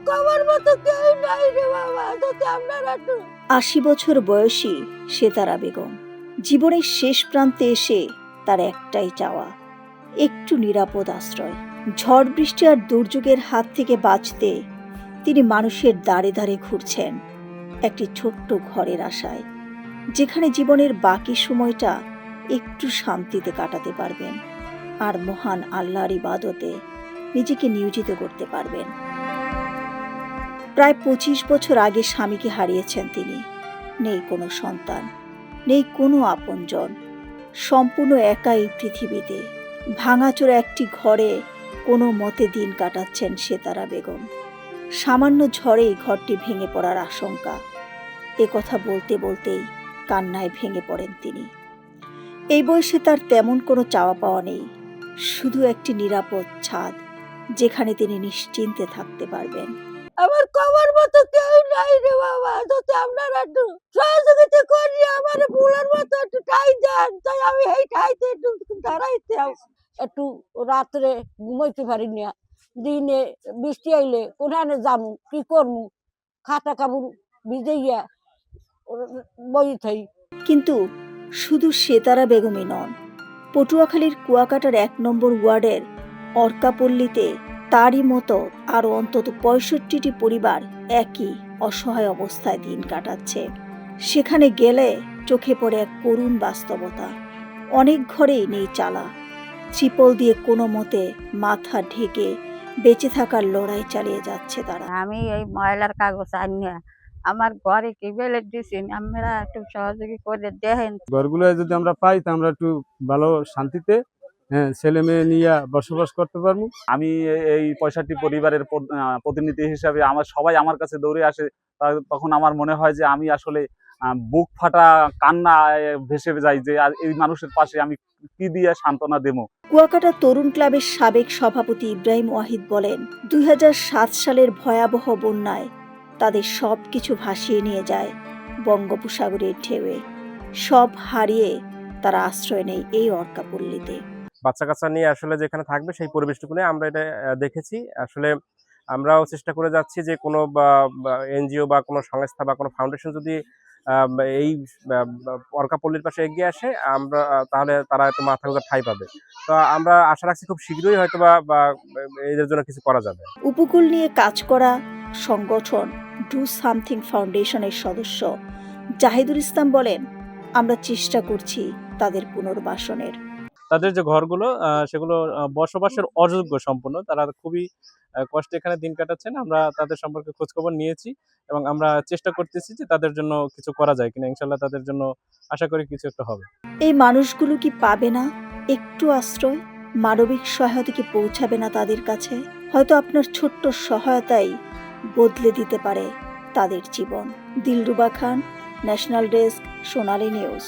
কবার মতো কেউ নাই রে বাবা, যদি আপনারা একটু ৮০ বছর বয়সী সেতারা বেগম জীবনের শেষ প্রান্তে এসে তার একটাই চাওয়া, একটু নিরাপদ আশ্রয়। ঝড় বৃষ্টি আর দুর্যোগের হাত থেকে বাঁচতে তিনি মানুষের দাঁড়ে দাঁড়ে ঘুরছেন একটি ছোট্ট ঘরের আশায়, যেখানে জীবনের বাকি সময়টা একটু শান্তিতে কাটাতে পারবেন আর মহান আল্লাহর ইবাদতে নিজেকে নিয়োজিত করতে পারবেন। প্রায় ২৫ বছর আগে স্বামীকে হারিয়েছেন তিনি। নেই কোনো সন্তান, নেই কোনো আপনজন, সম্পূর্ণ একা এই পৃথিবীতে। ভাঙাচোরা একটি ঘরে কোনো মতে দিন কাটাচ্ছেন সেতারা বেগম। সামান্য ঝড়েই ঘরটি ভেঙে পড়ার আশঙ্কা। এ কথা বলতে বলতেই কান্নায় ভেঙে পড়েন তিনি। এই বয়সে তার তেমন কোনো চাওয়া পাওয়া নেই, শুধু একটি নিরাপদ ছাদ, যেখানে তিনি নিশ্চিন্তে থাকতে পারবেন। আমার কবার মতো কেউ নাই রে বাবা, যদি আপনারা একটু সহযোগিতা করি, আমার ভুলার মতো একটু ঠাই দেন, তাই আমি এই ঠাইতে একটু দাঁড়াইতে একটু রাত্রে ঘুমাইতে পারি না। দিনে বৃষ্টি আইলে কোথায় যামু, কি করমু, খাতা কাপড় ভিজাইয়া বই থাই। কিন্তু শুধু সেতারা বেগমই নন, পটুয়াখালীর কুয়াকাটার ১ নম্বর ওয়ার্ডের অর্কাপল্লীতে তারই মতো আরও অন্তত ৬৫টি পরিবার একই অসহায় অবস্থায় দিন কাটাচ্ছে। সেখানে গেলে চোখে পড়ে এক করুণ বাস্তবতা। অনেক ঘরেই নেই চালা, ত্রিপল দিয়ে কোনো মতে মাথা ঢেকে বেঁচে থাকার লড়াই চালিয়ে যাচ্ছে তারা। আমি এই ময়লার কাগজ আনিয়া আমার ঘরে কি বেলে দিয়েছেন, আপনারা একটু সহযোগী করে দেখেন। ঘরগুলো যদি আমরা পাই তা আমরা একটু ভালো শান্তিতে ছেলে মেয়ে নিয়ে বসবাস করতে পারবো। আমি এই ৬৫ পরিবারের প্রতিনিধি হিসাবে সবাই আমার কাছে দৌড়ে আসে, তখন আমার মনে হয় যে আমি আসলে বুক ফাটা কান্না ভেসে যাই যে এই মানুষের পাশে আমি কি দিয়ে সান্ত্বনা দেবো। কুয়াকাটা তরুণ ক্লাবের সাবেক সভাপতি ইব্রাহিম ওয়াহিদ বলেন, ২০০৭ সালের ভয়াবহ বন্যায় তাদের সবকিছু ভাসিয়ে নিয়ে যায় বঙ্গোপসাগরের ঢেউয়ে। সব হারিয়ে তারা আশ্রয় নেয় এই অর্কাপল্লীতে। বাচ্চা কাচ্চা নিয়ে আসলে যেখানে থাকবে সেই পরিবেশটুকু নিয়ে আমরা এটা দেখেছি। আসলে আমরাও চেষ্টা করে যাচ্ছি যে কোনো এনজিও বা কোনো সংস্থা বা কোনো ফাউন্ডেশন যদি এই অর্কাপল্লীর পাশে এগিয়ে আসে, তাহলে তারা একটু মাথা গোঁজার ঠাঁই পাবে। তো আমরা আশা রাখছি খুব শীঘ্রই হয়তো বা এদের জন্য কিছু করা যাবে। উপকূল নিয়ে কাজ করা সংগঠন ডু সামথিং ফাউন্ডেশনের সদস্য জাহিদুল ইসলাম বলেন, আমরা চেষ্টা করছি তাদের পুনর্বাসনের। তাদের যে ঘরগুলো সেগুলো বসবাসের অযোগ্য সম্পূর্ণ, তারা খুবই কষ্টে এখানে দিন কাটাচ্ছেন। আমরা তাদের সম্পর্কে খোঁজখবর নিয়েছি এবং আমরা চেষ্টা করতেছি যে তাদের জন্য কিছু করা যায় কিনা। ইনশাল্লাহ তাদের জন্য আশা করি কিছু একটা হবে। এই মানুষগুলো কি পাবে না একটু আশ্রয়? মানবিক সহায়তা কি পৌঁছাবে না তাদের কাছে? হয়তো আপনার ছোট্ট সহায়তাই বদলে দিতে পারে তাদের জীবন। দিলরুবা খান, ন্যাশনাল ডেস্ক, সোনালী নিউজ।